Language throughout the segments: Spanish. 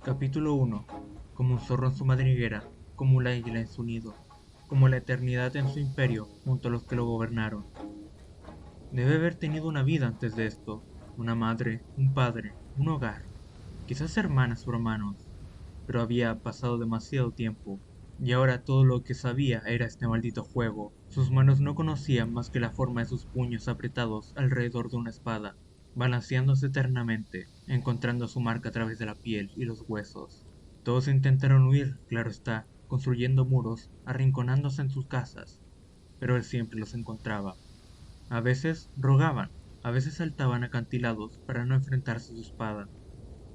Capítulo 1. Como un zorro en su madriguera, como un águila en su nido, como la eternidad en su imperio junto a los que lo gobernaron. Debe haber tenido una vida antes de esto, una madre, un padre, un hogar, quizás hermanas o hermanos, pero había pasado demasiado tiempo, y ahora todo lo que sabía era este maldito juego. Sus manos no conocían más que la forma de sus puños apretados alrededor de una espada, balanceándose eternamente, encontrando su marca a través de la piel y los huesos. Todos intentaron huir, claro está, construyendo muros, arrinconándose en sus casas, pero él siempre los encontraba. A veces rogaban, a veces saltaban acantilados para no enfrentarse a su espada.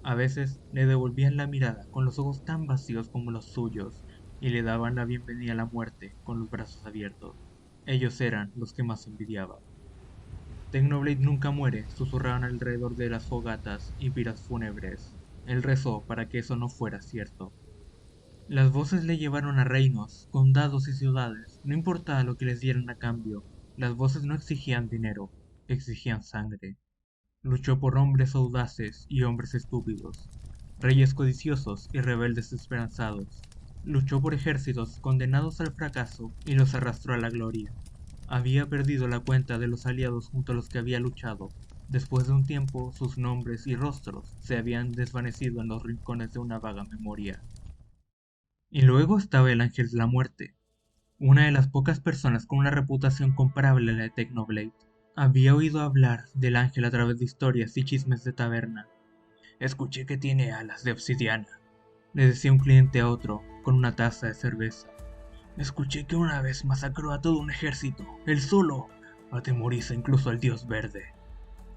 A veces le devolvían la mirada con los ojos tan vacíos como los suyos y le daban la bienvenida a la muerte con los brazos abiertos. Ellos eran los que más envidiaba. Technoblade nunca muere, susurraban alrededor de las fogatas y piras fúnebres. Él rezó para que eso no fuera cierto. Las voces le llevaron a reinos, condados y ciudades, no importaba lo que les dieran a cambio. Las voces no exigían dinero, exigían sangre. Luchó por hombres audaces y hombres estúpidos, reyes codiciosos y rebeldes esperanzados. Luchó por ejércitos condenados al fracaso y los arrastró a la gloria. Había perdido la cuenta de los aliados junto a los que había luchado. Después de un tiempo, sus nombres y rostros se habían desvanecido en los rincones de una vaga memoria. Y luego estaba el Ángel de la Muerte, una de las pocas personas con una reputación comparable a la de Technoblade. Había oído hablar del ángel a través de historias y chismes de taberna. Escuché que tiene alas de obsidiana, le decía un cliente a otro, con una taza de cerveza. Escuché que una vez masacró a todo un ejército, él solo, atemoriza incluso al dios verde.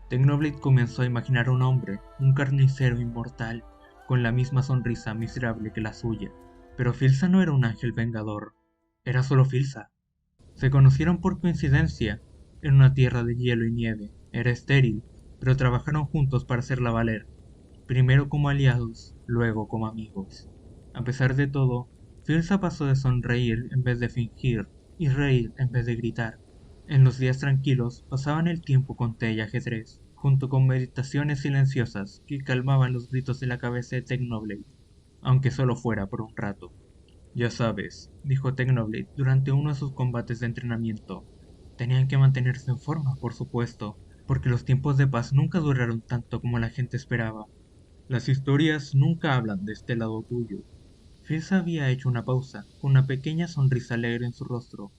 Technoblade comenzó a imaginar a un hombre, un carnicero inmortal, con la misma sonrisa miserable que la suya. Pero Filsa no era un ángel vengador, era solo Filsa. Se conocieron por coincidencia, en una tierra de hielo y nieve. Era estéril, pero trabajaron juntos para hacerla valer, primero como aliados, luego como amigos. A pesar de todo, Filsa pasó de sonreír en vez de fingir, y reír en vez de gritar. En los días tranquilos pasaban el tiempo con té y ajedrez, junto con meditaciones silenciosas que calmaban los gritos de la cabeza de Technoblade, aunque solo fuera por un rato. Ya sabes, dijo Technoblade durante uno de sus combates de entrenamiento. Tenían que mantenerse en forma, por supuesto, porque los tiempos de paz nunca duraron tanto como la gente esperaba. Las historias nunca hablan de este lado tuyo. Fizz había hecho una pausa, con una pequeña sonrisa alegre en su rostro.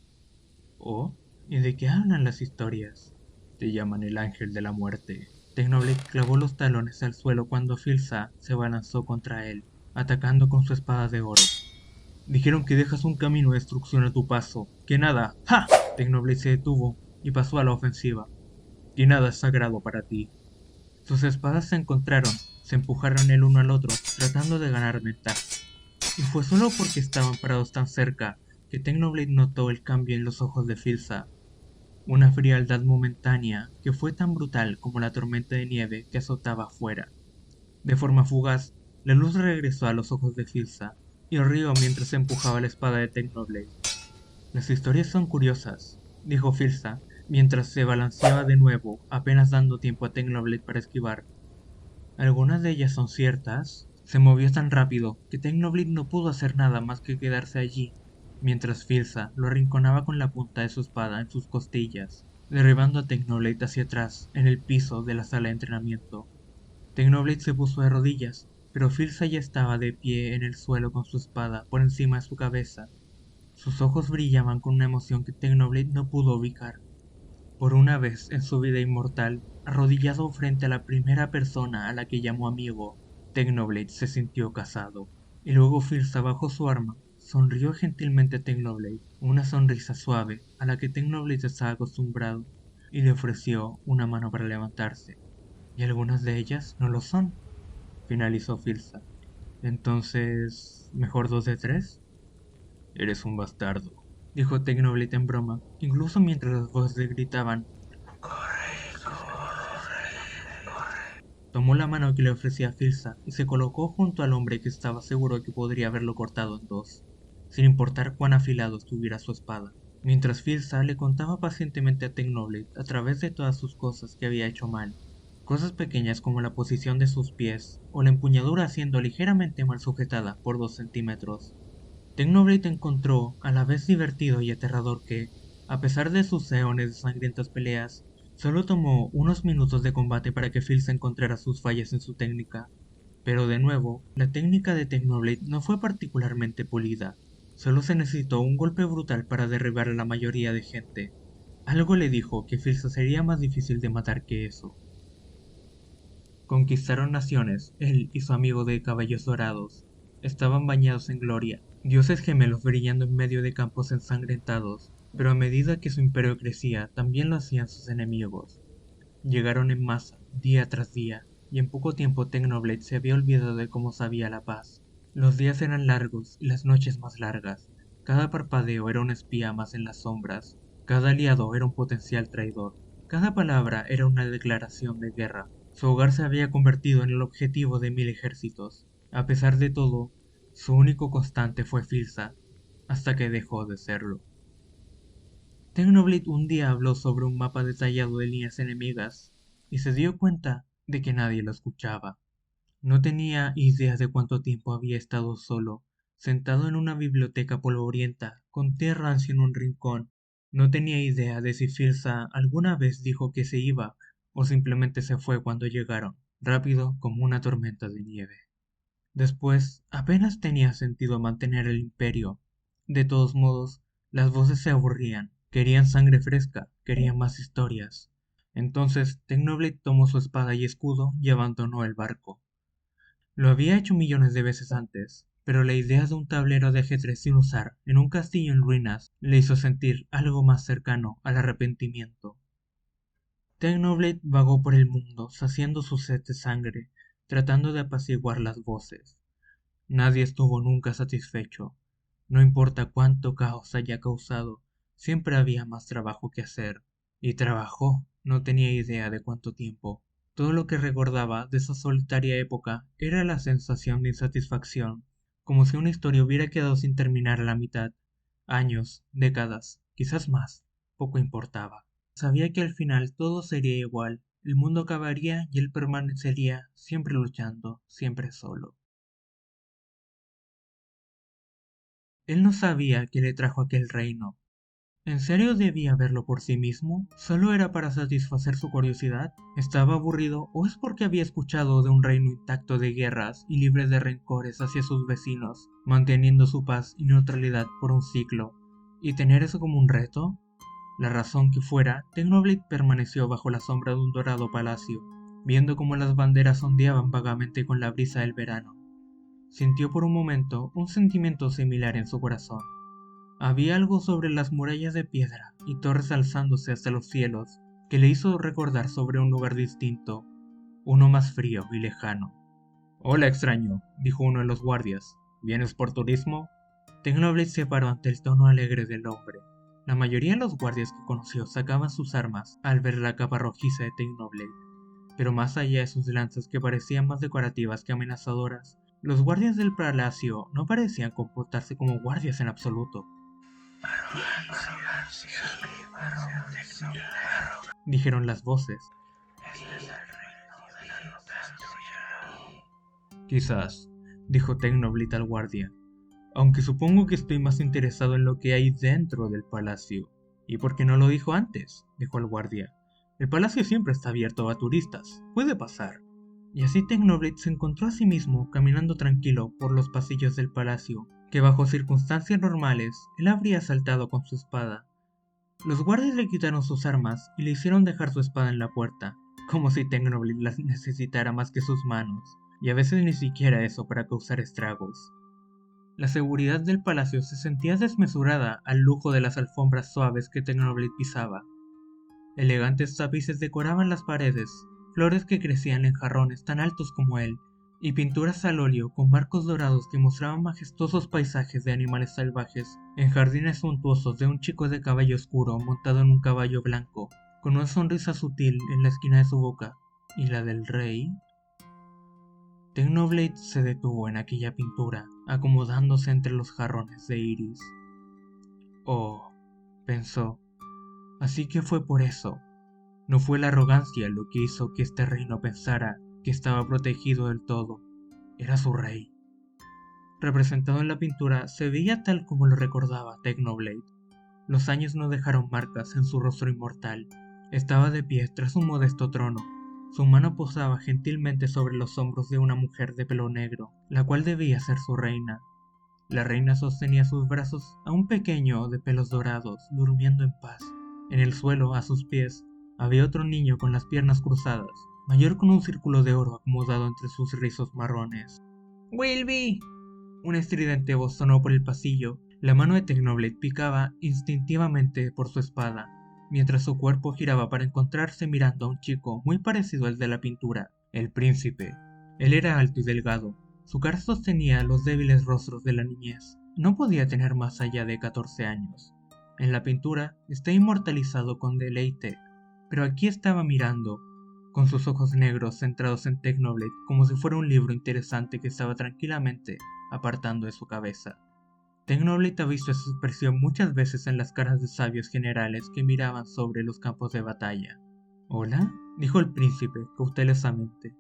¿Oh? ¿Y de qué hablan las historias? Te llaman el ángel de la muerte. Technoblade clavó los talones al suelo cuando Filsa se abalanzó contra él, atacando con su espada de oro. Dijeron que dejas un camino de destrucción a tu paso. Que nada. ¡Ja! Technoblade se detuvo y pasó a la ofensiva. Que nada es sagrado para ti. Sus espadas se encontraron, se empujaron el uno al otro, tratando de ganar ventaja. Y fue solo porque estaban parados tan cerca que Technoblade notó el cambio en los ojos de Filsa. Una frialdad momentánea que fue tan brutal como la tormenta de nieve que azotaba afuera. De forma fugaz, la luz regresó a los ojos de Filsa y rió mientras empujaba la espada de Technoblade. Las historias son curiosas, dijo Filsa, mientras se balanceaba de nuevo, apenas dando tiempo a Technoblade para esquivar. Algunas de ellas son ciertas. Se movió tan rápido que Technoblade no pudo hacer nada más que quedarse allí, mientras Filsa lo arrinconaba con la punta de su espada en sus costillas, derribando a Technoblade hacia atrás, en el piso de la sala de entrenamiento. Technoblade se puso de rodillas, pero Filsa ya estaba de pie en el suelo con su espada por encima de su cabeza. Sus ojos brillaban con una emoción que Technoblade no pudo ubicar. Por una vez en su vida inmortal, arrodillado frente a la primera persona a la que llamó amigo, Technoblade se sintió casado. Y luego Filsa bajó su arma, sonrió gentilmente a Technoblade, una sonrisa suave a la que Technoblade estaba acostumbrado, y le ofreció una mano para levantarse. Y algunas de ellas no lo son, finalizó Filsa. Entonces, ¿mejor dos de tres? Eres un bastardo, dijo Technoblade en broma, incluso mientras las voces gritaban. Tomó la mano que le ofrecía Filsa y se colocó junto al hombre que estaba seguro que podría haberlo cortado en dos, sin importar cuán afilado estuviera su espada. Mientras Filsa le contaba pacientemente a Technoblade a través de todas sus cosas que había hecho mal. Cosas pequeñas como la posición de sus pies o la empuñadura siendo ligeramente mal sujetada por 2 centímetros. Technoblade encontró a la vez divertido y aterrador que, a pesar de sus eones de sangrientas peleas, solo tomó unos minutos de combate para que Phil se encontrara sus fallas en su técnica. Pero de nuevo, la técnica de Technoblade no fue particularmente pulida. Solo se necesitó un golpe brutal para derribar a la mayoría de gente. Algo le dijo que Phil sería más difícil de matar que eso. Conquistaron naciones, él y su amigo de cabellos dorados. Estaban bañados en gloria, dioses gemelos brillando en medio de campos ensangrentados, pero a medida que su imperio crecía, también lo hacían sus enemigos. Llegaron en masa, día tras día, y en poco tiempo Technoblade se había olvidado de cómo sabía la paz. Los días eran largos y las noches más largas. Cada parpadeo era un espía más en las sombras. Cada aliado era un potencial traidor. Cada palabra era una declaración de guerra. Su hogar se había convertido en el objetivo de 1000 ejércitos. A pesar de todo, su único constante fue Filsa, hasta que dejó de serlo. Technoblade un día habló sobre un mapa detallado de líneas enemigas y se dio cuenta de que nadie lo escuchaba. No tenía idea de cuánto tiempo había estado solo, sentado en una biblioteca polvorienta, con té rancio en un rincón. No tenía idea de si Filsa alguna vez dijo que se iba o simplemente se fue cuando llegaron, rápido como una tormenta de nieve. Después, apenas tenía sentido mantener el imperio. De todos modos, las voces se aburrían, querían sangre fresca, querían más historias. Entonces, Technoblade tomó su espada y escudo y abandonó el barco. Lo había hecho millones de veces antes, pero la idea de un tablero de ajedrez sin usar en un castillo en ruinas le hizo sentir algo más cercano al arrepentimiento. Technoblade vagó por el mundo, saciando su sed de sangre, tratando de apaciguar las voces. Nadie estuvo nunca satisfecho. No importa cuánto caos haya causado, siempre había más trabajo que hacer. Y trabajó, no tenía idea de cuánto tiempo. Todo lo que recordaba de esa solitaria época era la sensación de insatisfacción, como si una historia hubiera quedado sin terminar a la mitad. Años, décadas, quizás más, poco importaba. Sabía que al final todo sería igual, el mundo acabaría y él permanecería siempre luchando, siempre solo. Él no sabía qué le trajo aquel reino. ¿En serio debía verlo por sí mismo? ¿Solo era para satisfacer su curiosidad? ¿Estaba aburrido o es porque había escuchado de un reino intacto de guerras y libre de rencores hacia sus vecinos, manteniendo su paz y neutralidad por un siglo? ¿Y tener eso como un reto? La razón que fuera, Technoblade permaneció bajo la sombra de un dorado palacio, viendo cómo las banderas ondeaban vagamente con la brisa del verano. Sintió por un momento un sentimiento similar en su corazón. Había algo sobre las murallas de piedra y torres alzándose hasta los cielos que le hizo recordar sobre un lugar distinto, uno más frío y lejano. Hola, extraño, dijo uno de los guardias. ¿Vienes por turismo? Technoblade se paró ante el tono alegre del hombre. La mayoría de los guardias que conoció sacaban sus armas al ver la capa rojiza de Technoblade, pero más allá de sus lanzas que parecían más decorativas que amenazadoras, los guardias del palacio no parecían comportarse como guardias en absoluto. Dijeron las voces. Quizás, dijo Technoblade al guardia, aunque supongo que estoy más interesado en lo que hay dentro del palacio. ¿Y por qué no lo dijo antes? Dijo el guardia. El palacio siempre está abierto a turistas, puede pasar. Y así Technoblade se encontró a sí mismo caminando tranquilo por los pasillos del palacio, que bajo circunstancias normales él habría asaltado con su espada. Los guardias le quitaron sus armas y le hicieron dejar su espada en la puerta, como si Technoblade las necesitara más que sus manos, y a veces ni siquiera eso para causar estragos. La seguridad del palacio se sentía desmesurada al lujo de las alfombras suaves que Technoblade pisaba. Elegantes tapices decoraban las paredes, flores que crecían en jarrones tan altos como él, y pinturas al óleo con marcos dorados que mostraban majestuosos paisajes de animales salvajes en jardines suntuosos de un chico de cabello oscuro montado en un caballo blanco, con una sonrisa sutil en la esquina de su boca. ¿Y la del rey? Technoblade se detuvo en aquella pintura, acomodándose entre los jarrones de iris. Oh, pensó, así que fue por eso. No fue la arrogancia lo que hizo que este reino pensara que estaba protegido del todo. Era su rey. Representado en la pintura, se veía tal como lo recordaba Technoblade. Los años no dejaron marcas en su rostro inmortal. Estaba de pie tras un modesto trono. Su mano posaba gentilmente sobre los hombros de una mujer de pelo negro, la cual debía ser su reina. La reina sostenía a sus brazos a un pequeño de pelos dorados, durmiendo en paz. En el suelo, a sus pies, había otro niño con las piernas cruzadas, mayor con un círculo de oro acomodado entre sus rizos marrones. ¡Wilby! Una estridente voz sonó por el pasillo. La mano de Technoblade picaba instintivamente por su espada, mientras su cuerpo giraba para encontrarse mirando a un chico muy parecido al de la pintura, el príncipe. Él era alto y delgado. Su cara sostenía los débiles rostros de la niñez. No podía tener más allá de 14 años. En la pintura está inmortalizado con deleite, pero aquí estaba mirando, con sus ojos negros centrados en Technoblade, como si fuera un libro interesante que estaba tranquilamente apartando de su cabeza. Technoblade ha visto esa expresión muchas veces en las caras de sabios generales que miraban sobre los campos de batalla. ¿Hola?, dijo el príncipe cautelosamente.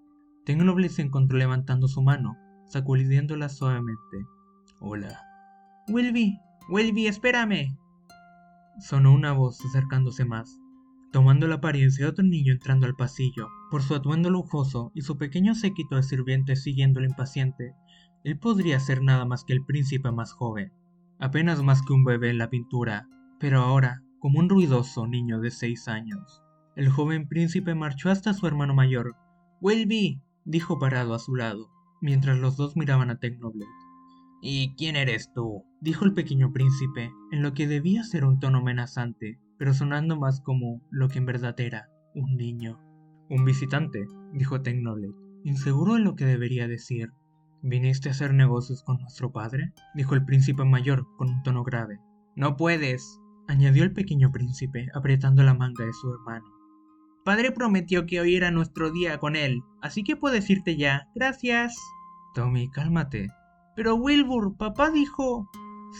Technoblade se encontró levantando su mano, sacudiéndola suavemente. «Hola». «Wilby, Wilby, espérame», sonó una voz acercándose más, tomando la apariencia de otro niño entrando al pasillo. Por su atuendo lujoso y su pequeño séquito de sirvientes siguiéndolo impaciente, él podría ser nada más que el príncipe más joven, apenas más que un bebé en la pintura, pero ahora como un ruidoso niño de 6 años. El joven príncipe marchó hasta su hermano mayor. «Wilby», dijo parado a su lado, mientras los dos miraban a Technoblade. «¿Y quién eres tú?», dijo el pequeño príncipe, en lo que debía ser un tono amenazante, pero sonando más como lo que en verdad era, un niño. «Un visitante», dijo Technoblade, inseguro de lo que debería decir. «¿Viniste a hacer negocios con nuestro padre?», dijo el príncipe mayor con un tono grave. «No puedes», añadió el pequeño príncipe, apretando la manga de su hermano. «Padre prometió que hoy era nuestro día con él, así que puedes irte ya. Gracias». «Tommy, cálmate». «Pero Wilbur, papá dijo...»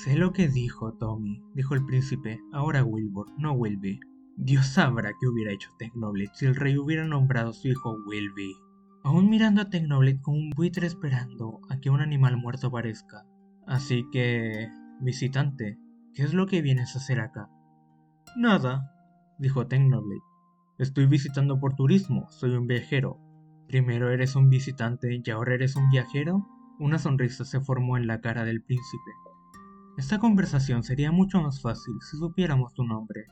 «Sé lo que dijo, Tommy», dijo el príncipe, ahora Wilbur, no Wilby. Dios sabrá qué hubiera hecho Technoblade si el rey hubiera nombrado a su hijo Wilby. Aún mirando a Technoblade como un buitre esperando a que un animal muerto aparezca. «Así que... visitante, ¿qué es lo que vienes a hacer acá?» «Nada», dijo Technoblade. «Estoy visitando por turismo, soy un viajero». «¿Primero eres un visitante y ahora eres un viajero?». Una sonrisa se formó en la cara del príncipe. «Esta conversación sería mucho más fácil si supiéramos tu nombre».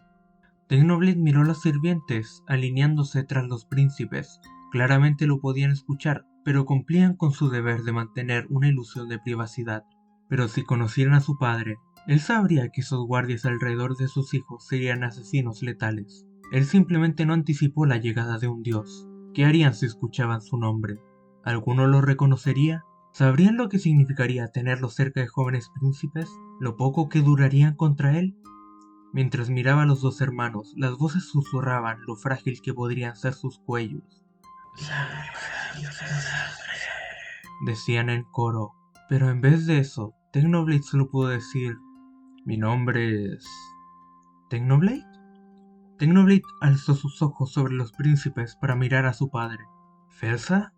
Technoblade miró a los sirvientes, alineándose tras los príncipes. Claramente lo podían escuchar, pero cumplían con su deber de mantener una ilusión de privacidad. Pero si conocieran a su padre, él sabría que esos guardias alrededor de sus hijos serían asesinos letales. Él simplemente no anticipó la llegada de un dios. ¿Qué harían si escuchaban su nombre? ¿Alguno lo reconocería? ¿Sabrían lo que significaría tenerlo cerca de jóvenes príncipes? ¿Lo poco que durarían contra él? Mientras miraba a los dos hermanos, las voces susurraban lo frágil que podrían ser sus cuellos. Decían en coro, pero en vez de eso, Technoblade solo pudo decir: «Mi nombre es... ¿Technoblade?». Technoblade alzó sus ojos sobre los príncipes para mirar a su padre. «¿Filsa?».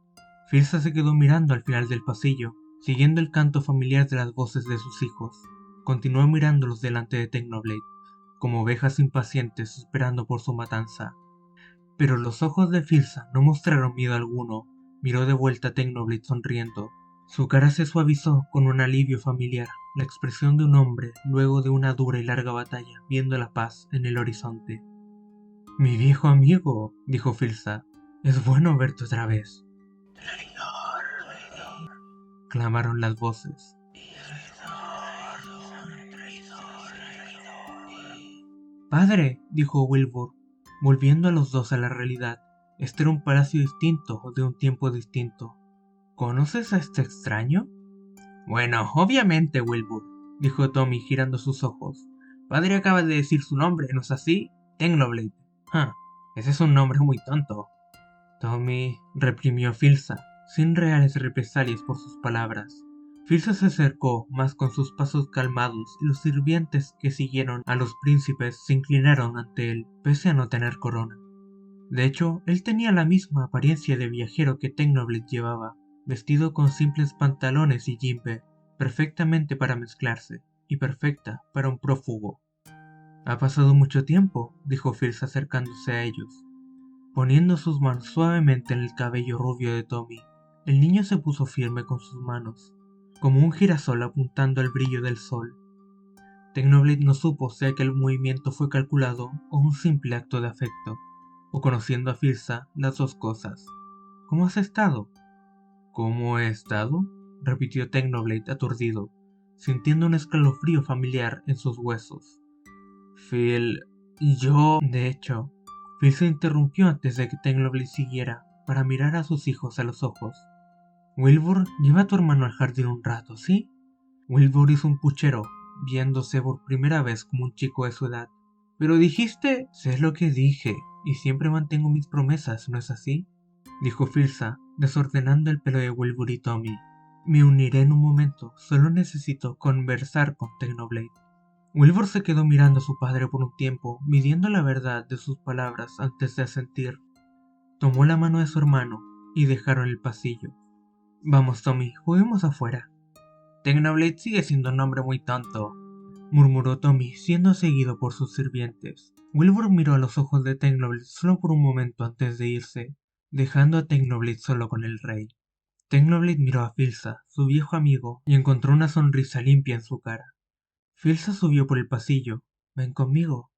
Filsa se quedó mirando al final del pasillo, siguiendo el canto familiar de las voces de sus hijos. Continuó mirándolos delante de Technoblade, como ovejas impacientes esperando por su matanza. Pero los ojos de Filsa no mostraron miedo alguno. Miró de vuelta a Technoblade sonriendo. Su cara se suavizó con un alivio familiar, la expresión de un hombre luego de una dura y larga batalla, viendo la paz en el horizonte. «Mi viejo amigo», dijo Filsa, «es bueno verte otra vez». «Traidor», clamaron las voces. «Padre», dijo Wilbur, volviendo a los dos a la realidad. Este era un palacio distinto, de un tiempo distinto. ¿Conoces a este extraño? «Bueno, obviamente, Wilbur», dijo Tommy girando sus ojos. «Padre acaba de decir su nombre, ¿no es así? Technoblade». Ese es un nombre muy tonto». Tommy reprimió a Filsa, sin reales represalias por sus palabras. Filsa se acercó más con sus pasos calmados y los sirvientes que siguieron a los príncipes se inclinaron ante él, pese a no tener corona. De hecho, él tenía la misma apariencia de viajero que Technoblade llevaba, vestido con simples pantalones y jimbe, perfectamente para mezclarse, y perfecta para un prófugo. «Ha pasado mucho tiempo», dijo Fils acercándose a ellos. Poniendo sus manos suavemente en el cabello rubio de Tommy, el niño se puso firme con sus manos, como un girasol apuntando al brillo del sol. Technoblade no supo si aquel movimiento fue calculado o un simple acto de afecto, o conociendo a Filsa, las dos cosas. «¿Cómo has estado?» «¿Cómo he estado?», repitió Technoblade aturdido, sintiendo un escalofrío familiar en sus huesos. «Phil, yo, de hecho». Phil se interrumpió antes de que Technoblade siguiera, para mirar a sus hijos a los ojos. «Wilbur, lleva a tu hermano al jardín un rato, ¿sí?» Wilbur hizo un puchero, viéndose por primera vez como un chico de su edad. «Pero dijiste...» «Sé lo que dije, y siempre mantengo mis promesas, ¿no es así?», dijo Filsa, desordenando el pelo de Wilbur y Tommy. «Me uniré en un momento, solo necesito conversar con Technoblade». Wilbur se quedó mirando a su padre por un tiempo, midiendo la verdad de sus palabras antes de asentir. Tomó la mano de su hermano y dejaron el pasillo. «Vamos, Tommy, juguemos afuera». «Technoblade sigue siendo un nombre muy tonto», murmuró Tommy, siendo seguido por sus sirvientes. Wilbur miró a los ojos de Technoblade solo por un momento antes de irse, dejando a Technoblade solo con el rey. Technoblade miró a Filsa, su viejo amigo, y encontró una sonrisa limpia en su cara. Filsa subió por el pasillo. «Ven conmigo».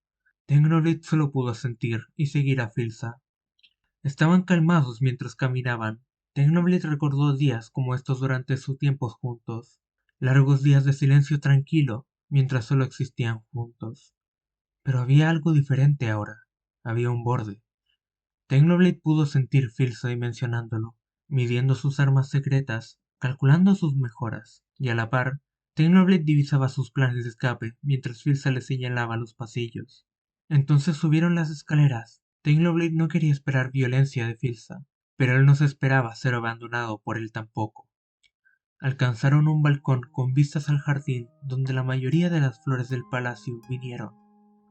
Technoblade solo pudo asentir y seguir a Filsa. Estaban calmados mientras caminaban. Technoblade recordó días como estos durante sus tiempos juntos. Largos días de silencio tranquilo, mientras solo existían juntos. Pero había algo diferente ahora. Había un borde. Technoblade pudo sentir Filsa dimensionándolo, midiendo sus armas secretas, calculando sus mejoras, y a la par, Technoblade divisaba sus planes de escape mientras Filsa le señalaba los pasillos. Entonces subieron las escaleras. Technoblade no quería esperar violencia de Filsa, pero él no se esperaba ser abandonado por él tampoco. Alcanzaron un balcón con vistas al jardín donde la mayoría de las flores del palacio vinieron.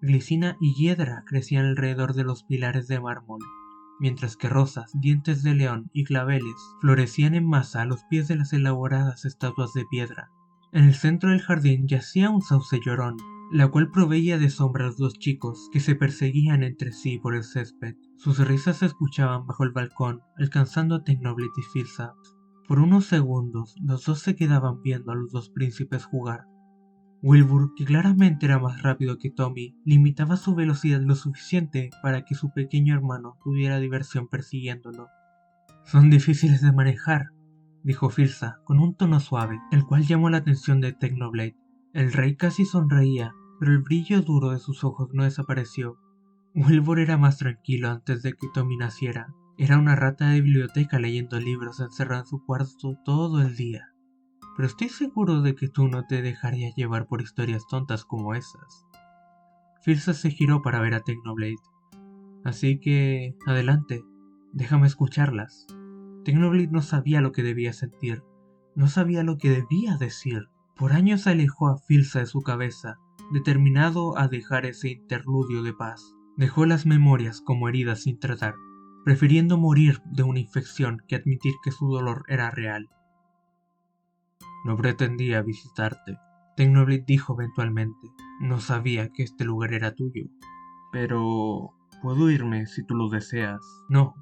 Glicina y hiedra crecían alrededor de los pilares de mármol, mientras que rosas, dientes de león y claveles florecían en masa a los pies de las elaboradas estatuas de piedra. En el centro del jardín yacía un sauce llorón, la cual proveía de sombra a los dos chicos que se perseguían entre sí por el césped. Sus risas se escuchaban bajo el balcón, alcanzando a Technoblade y Filsa. Por unos segundos, los dos se quedaban viendo a los dos príncipes jugar. Wilbur, que claramente era más rápido que Tommy, limitaba su velocidad lo suficiente para que su pequeño hermano tuviera diversión persiguiéndolo. «Son difíciles de manejar», dijo Filsa con un tono suave, el cual llamó la atención de Technoblade. El rey casi sonreía, pero el brillo duro de sus ojos no desapareció. Wilbur era más tranquilo antes de que Tommy naciera. Era una rata de biblioteca leyendo libros encerrado en su cuarto todo el día. Pero estoy seguro de que tú no te dejarías llevar por historias tontas como esas. Filsa se giró para ver a Technoblade. «Así que, adelante, déjame escucharlas». Technoblade no sabía lo que debía sentir, no sabía lo que debía decir. Por años alejó a Filsa de su cabeza, determinado a dejar ese interludio de paz. Dejó las memorias como heridas sin tratar, prefiriendo morir de una infección que admitir que su dolor era real. «No pretendía visitarte», Technoblade dijo eventualmente. «No sabía que este lugar era tuyo. Pero... puedo irme si tú lo deseas». «No»,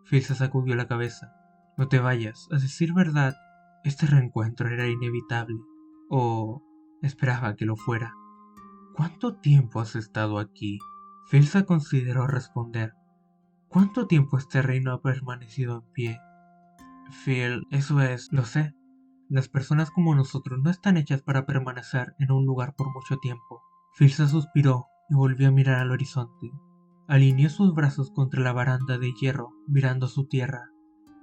Filsa sacudió la cabeza. «No te vayas. A decir verdad, este reencuentro era inevitable. O... esperaba que lo fuera». «¿Cuánto tiempo has estado aquí?». Filsa consideró responder. «¿Cuánto tiempo este reino ha permanecido en pie?». «Phil, eso es, lo sé. Las personas como nosotros no están hechas para permanecer en un lugar por mucho tiempo». Filsa suspiró y volvió a mirar al horizonte. Alineó sus brazos contra la baranda de hierro, mirando su tierra.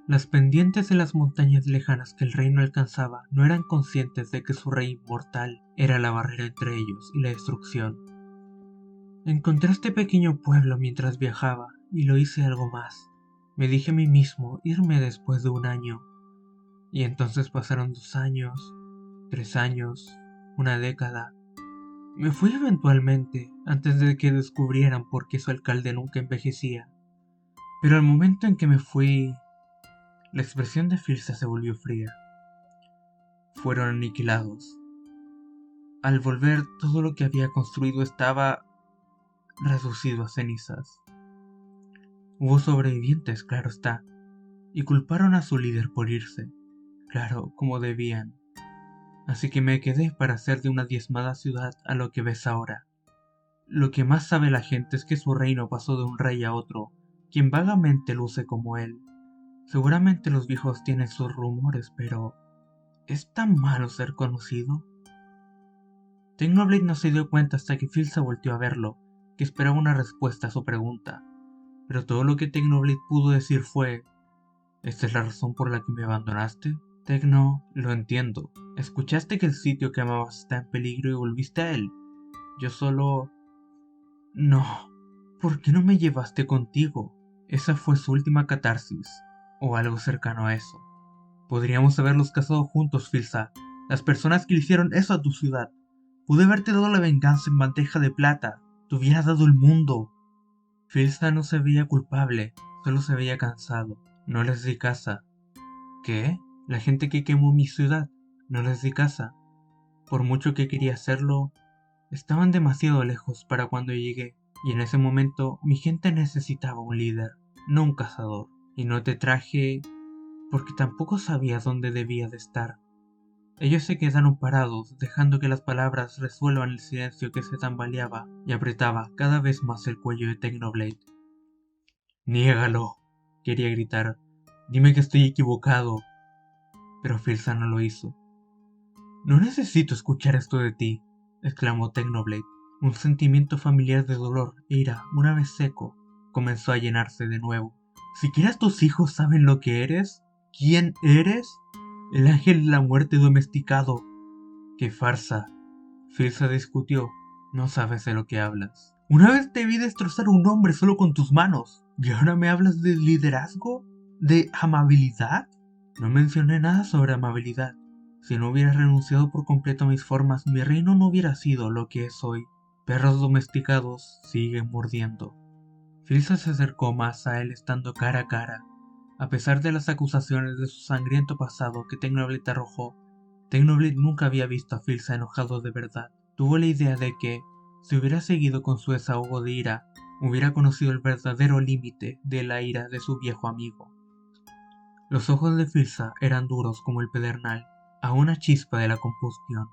Las pendientes de las montañas lejanas que el reino alcanzaba no eran conscientes de que su rey inmortal era la barrera entre ellos y la destrucción. «Encontré este pequeño pueblo mientras viajaba y lo hice algo más. Me dije a mí mismo irme después de 1 año. Y entonces pasaron 2 años, 3 años, 1 década. Me fui eventualmente, antes de que descubrieran por qué su alcalde nunca envejecía. Pero al momento en que me fui, la expresión de Filsa se volvió fría. Fueron aniquilados. Al volver, todo lo que había construido estaba reducido a cenizas. Hubo sobrevivientes, claro está, y culparon a su líder por irse, claro, como debían. Así que me quedé para hacer de una diezmada ciudad a lo que ves ahora. Lo que más sabe la gente es que su reino pasó de un rey a otro, quien vagamente luce como él. Seguramente los viejos tienen sus rumores, pero ¿es tan malo ser conocido? Technoblade no se dio cuenta hasta que Phil se volteó a verlo, que esperaba una respuesta a su pregunta. Pero todo lo que Technoblade pudo decir fue: ¿esta es la razón por la que me abandonaste? Tecno, lo entiendo. Escuchaste que el sitio que amabas está en peligro y volviste a él. Yo solo... No. ¿Por qué no me llevaste contigo? Esa fue su última catarsis, o algo cercano a eso. Podríamos haberlos cazado juntos, Filsa. Las personas que le hicieron eso a tu ciudad. Pude haberte dado la venganza en bandeja de plata. Te hubiera dado el mundo. Filsa no se veía culpable, solo se veía cansado. No les di casa. ¿Qué? La gente que quemó mi ciudad. No les di casa. Por mucho que quería hacerlo, estaban demasiado lejos para cuando llegué. Y en ese momento mi gente necesitaba un líder, no un cazador. Y no te traje porque tampoco sabía dónde debía de estar. Ellos se quedaron parados, dejando que las palabras resuelvan el silencio que se tambaleaba y apretaba cada vez más el cuello de Technoblade. Niégalo, quería gritar. Dime que estoy equivocado. Pero Filsa no lo hizo. No necesito escuchar esto de ti, exclamó Technoblade. Un sentimiento familiar de dolor e ira, una vez seco, comenzó a llenarse de nuevo. ¿Siquiera tus hijos saben lo que eres? ¿Quién eres? El ángel de la muerte domesticado. ¡Qué farsa! Filsa discutió. No sabes de lo que hablas. Una vez te vi destrozar a un hombre solo con tus manos. ¿Y ahora me hablas de liderazgo? ¿De amabilidad? No mencioné nada sobre amabilidad. Si no hubiera renunciado por completo a mis formas, mi reino no hubiera sido lo que es hoy. Perros domesticados siguen mordiendo. Filsa se acercó más a él estando cara a cara. A pesar de las acusaciones de su sangriento pasado que Technoblade arrojó, Technoblade nunca había visto a Filsa enojado de verdad. Tuvo la idea de que, si hubiera seguido con su desahogo de ira, hubiera conocido el verdadero límite de la ira de su viejo amigo. Los ojos de Filsa eran duros como el pedernal, a una chispa de la combustión.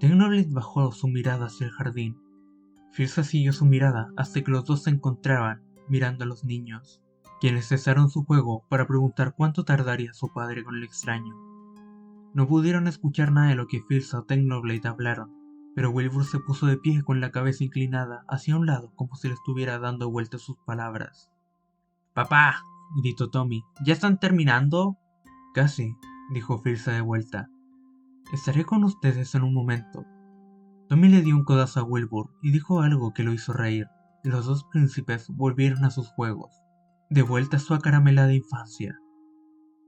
Technoblade bajó su mirada hacia el jardín. Filsa siguió su mirada hasta que los dos se encontraban mirando a los niños, quienes cesaron su juego para preguntar cuánto tardaría su padre con el extraño. No pudieron escuchar nada de lo que Filsa o Technoblade hablaron, pero Wilbur se puso de pie con la cabeza inclinada hacia un lado como si le estuviera dando vuelta sus palabras. «¡Papá!», gritó Tommy. «¿Ya están terminando?» «Casi», dijo Filsa de vuelta. «Estaré con ustedes en un momento». Tommy le dio un codazo a Wilbur y dijo algo que lo hizo reír, y los dos príncipes volvieron a sus juegos, de vuelta a su acaramelada infancia.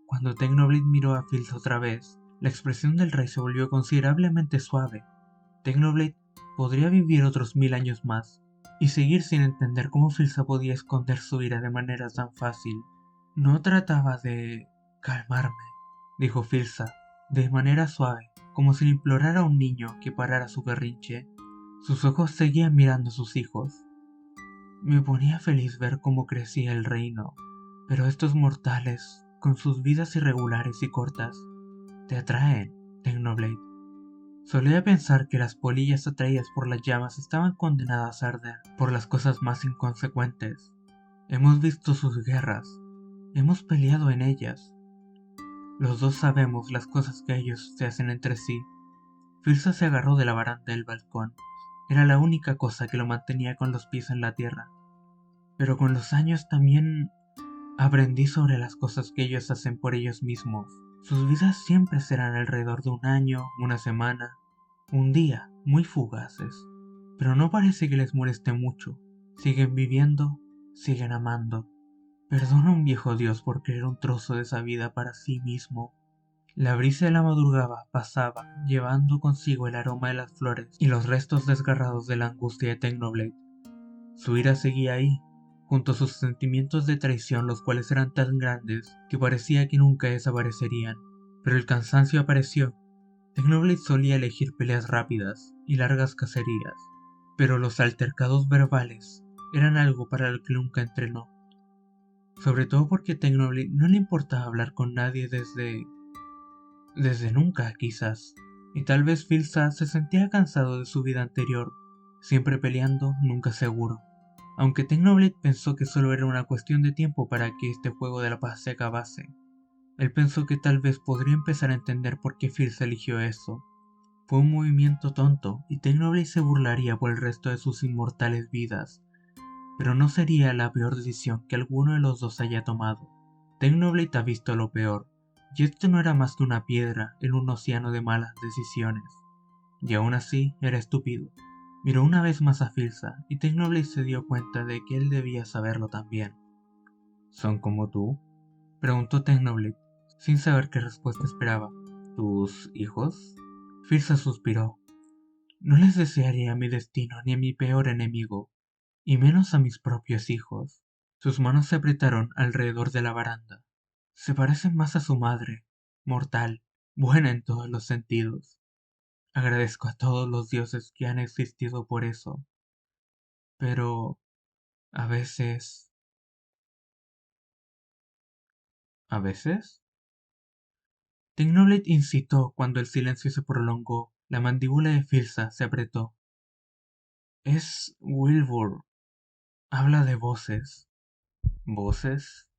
Cuando Technoblade miró a Filsa otra vez, la expresión del rey se volvió considerablemente suave. Technoblade podría vivir otros 1000 años más, y seguir sin entender cómo Filsa podía esconder su ira de manera tan fácil. «No trataba de calmarme», dijo Filsa, de manera suave, como si le implorara a un niño que parara su berrinche. Sus ojos seguían mirando a sus hijos. «Me ponía feliz ver cómo crecía el reino, pero estos mortales, con sus vidas irregulares y cortas, te atraen, Technoblade». Solía pensar que las polillas atraídas por las llamas estaban condenadas a arder por las cosas más inconsecuentes. Hemos visto sus guerras, hemos peleado en ellas. Los dos sabemos las cosas que ellos se hacen entre sí. Filsa se agarró de la baranda del balcón. Era la única cosa que lo mantenía con los pies en la tierra. Pero con los años también aprendí sobre las cosas que ellos hacen por ellos mismos. Sus vidas siempre serán alrededor de un año, una semana, un día, muy fugaces. Pero no parece que les moleste mucho. Siguen viviendo, siguen amando. Perdona a un viejo dios por querer un trozo de esa vida para sí mismo. La brisa de la madrugada pasaba, llevando consigo el aroma de las flores y los restos desgarrados de la angustia de Technoblade. Su ira seguía ahí, junto a sus sentimientos de traición, los cuales eran tan grandes que parecía que nunca desaparecerían. Pero el cansancio apareció. Technoblade solía elegir peleas rápidas y largas cacerías, pero los altercados verbales eran algo para lo que nunca entrenó. Sobre todo porque a Technoblade no le importaba hablar con nadie desde nunca, quizás. Y tal vez Filsa se sentía cansado de su vida anterior, siempre peleando, nunca seguro. Aunque Technoblade pensó que solo era una cuestión de tiempo para que este juego de la paz se acabase, él pensó que tal vez podría empezar a entender por qué Filsa eligió eso. Fue un movimiento tonto y Technoblade se burlaría por el resto de sus inmortales vidas, pero no sería la peor decisión que alguno de los dos haya tomado. Technoblade ha visto lo peor, y esto no era más que una piedra en un océano de malas decisiones. Y aún así era estúpido. Miró una vez más a Filsa y Technoblade se dio cuenta de que él debía saberlo también. ¿Son como tú?, preguntó Technoblade, sin saber qué respuesta esperaba. ¿Tus hijos? Filsa suspiró. No les desearía mi destino ni a mi peor enemigo, y menos a mis propios hijos. Sus manos se apretaron alrededor de la baranda. Se parecen más a su madre, mortal, buena en todos los sentidos. Agradezco a todos los dioses que han existido por eso. Pero a veces... ¿A veces? Technoblade incitó cuando el silencio se prolongó. La mandíbula de Filsa se apretó. Es Wilbur. Habla de voces. ¿Voces?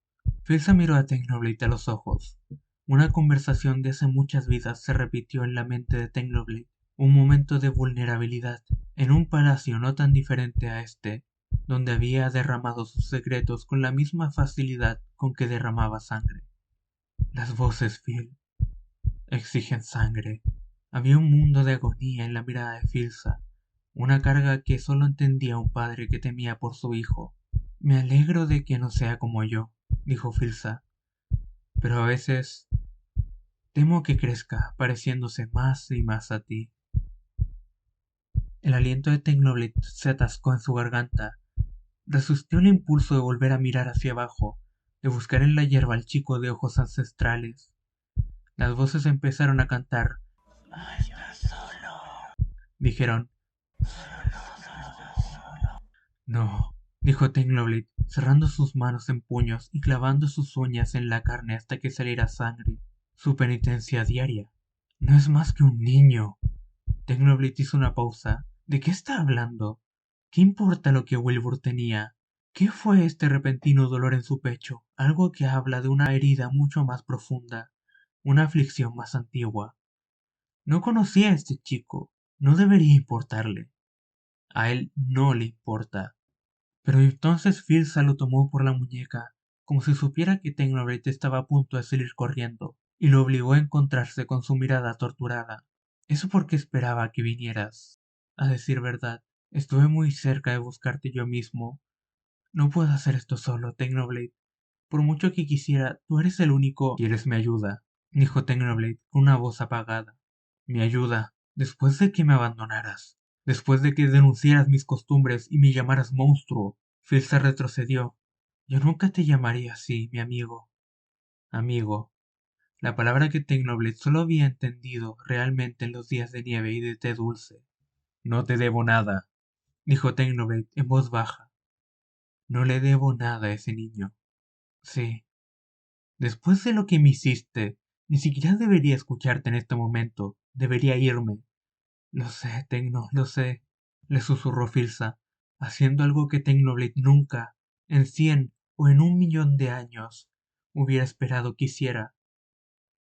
Filsa miró a Technoblade a los ojos. Una conversación de hace muchas vidas se repitió en la mente de Technoblade. Un momento de vulnerabilidad, en un palacio no tan diferente a este, donde había derramado sus secretos con la misma facilidad con que derramaba sangre. Las voces, Phil, exigen sangre. Había un mundo de agonía en la mirada de Filsa, una carga que solo entendía un padre que temía por su hijo. Me alegro de que no sea como yo, dijo Filsa, pero a veces temo que crezca pareciéndose más y más a ti. El aliento de Technoblade se atascó en su garganta. Resistió el impulso de volver a mirar hacia abajo, de buscar en la hierba al chico de ojos ancestrales. Las voces empezaron a cantar. "No estás solo", dijeron. No, dijo Technoblade, cerrando sus manos en puños y clavando sus uñas en la carne hasta que saliera sangre. Su penitencia diaria. No es más que un niño. Technoblade hizo una pausa. ¿De qué está hablando? ¿Qué importa lo que Wilbur tenía? ¿Qué fue este repentino dolor en su pecho? Algo que habla de una herida mucho más profunda, una aflicción más antigua. No conocía a este chico. No debería importarle. A él no le importa. Pero entonces Filsa lo tomó por la muñeca, como si supiera que Technoblade estaba a punto de salir corriendo, y lo obligó a encontrarse con su mirada torturada. Eso porque esperaba que vinieras. A decir verdad, estuve muy cerca de buscarte yo mismo. No puedo hacer esto solo, Technoblade. Por mucho que quisiera, tú eres el único... ¿Quieres mi ayuda?, dijo Technoblade con una voz apagada. Mi ayuda, después de que me abandonaras. Después de que denunciaras mis costumbres y me llamaras monstruo. Filsa retrocedió. Yo nunca te llamaría así, mi amigo. Amigo. La palabra que Technoblade solo había entendido realmente en los días de nieve y de té dulce. No te debo nada, dijo Technoblade en voz baja. No le debo nada a ese niño. Sí. Después de lo que me hiciste, ni siquiera debería escucharte en este momento. Debería irme. Lo sé, Tecno, lo sé, le susurró Filsa, haciendo algo que Technoblade nunca, en 100 o en 1 millón de años, hubiera esperado que hiciera.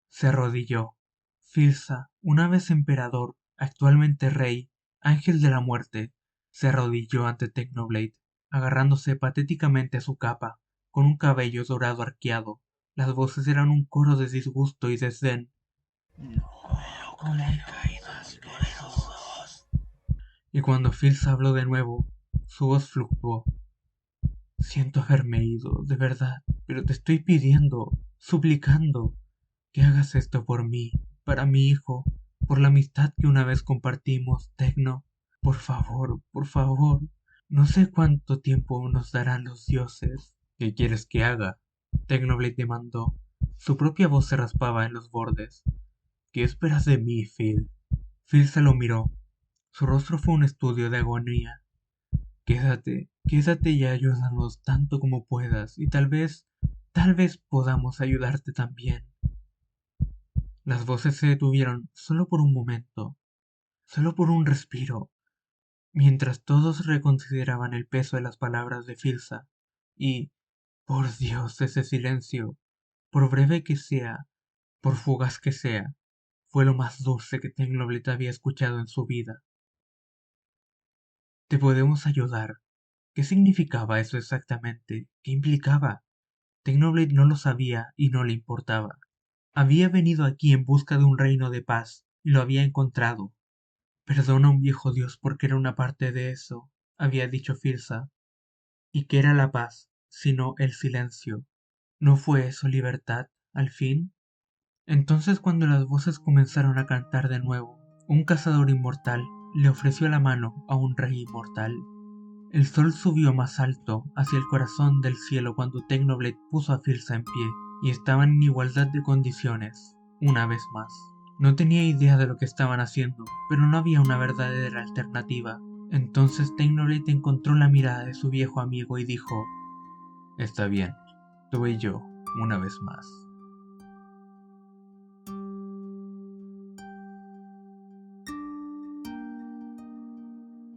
Se arrodilló. Filsa, una vez emperador, actualmente rey, ángel de la muerte, se arrodilló ante Technoblade, agarrándose patéticamente a su capa, con un cabello dorado arqueado. Las voces eran un coro de disgusto y desdén. No veo con el caídas por esos dos. Y cuando Filsa habló de nuevo, su voz fluctuó. Siento haberme ido, de verdad, pero te estoy pidiendo, suplicando, que hagas esto por mí, para mi hijo, por la amistad que una vez compartimos, Tecno. Por favor, No sé cuánto tiempo nos darán los dioses. ¿Qué quieres que haga? Technoblade demandó. Su propia voz se raspaba en los bordes. ¿Qué esperas de mí, Phil? Phil se lo miró. Su rostro fue un estudio de agonía. Quédate y ayúdanos tanto como puedas, y tal vez podamos ayudarte también. Las voces se detuvieron solo por un momento, solo por un respiro, mientras todos reconsideraban el peso de las palabras de Filsa. Y, por Dios, ese silencio, por breve que sea, por fugaz que sea, fue lo más dulce que Tecnoblet había escuchado en su vida. Te podemos ayudar. ¿Qué significaba eso exactamente? ¿Qué implicaba? Technoblade no lo sabía y no le importaba. Había venido aquí en busca de un reino de paz y lo había encontrado. Perdona a un viejo dios porque era una parte de eso, había dicho Filsa. ¿Y qué era la paz, sino el silencio? ¿No fue eso libertad, al fin? Entonces cuando las voces comenzaron a cantar de nuevo, un cazador inmortal le ofreció la mano a un rey inmortal. El sol subió más alto hacia el corazón del cielo cuando Technoblade puso a Filsa en pie, y estaban en igualdad de condiciones, una vez más. No tenía idea de lo que estaban haciendo, pero no había una verdadera alternativa. Entonces Technoblade encontró la mirada de su viejo amigo y dijo: Está bien, tú y yo, una vez más.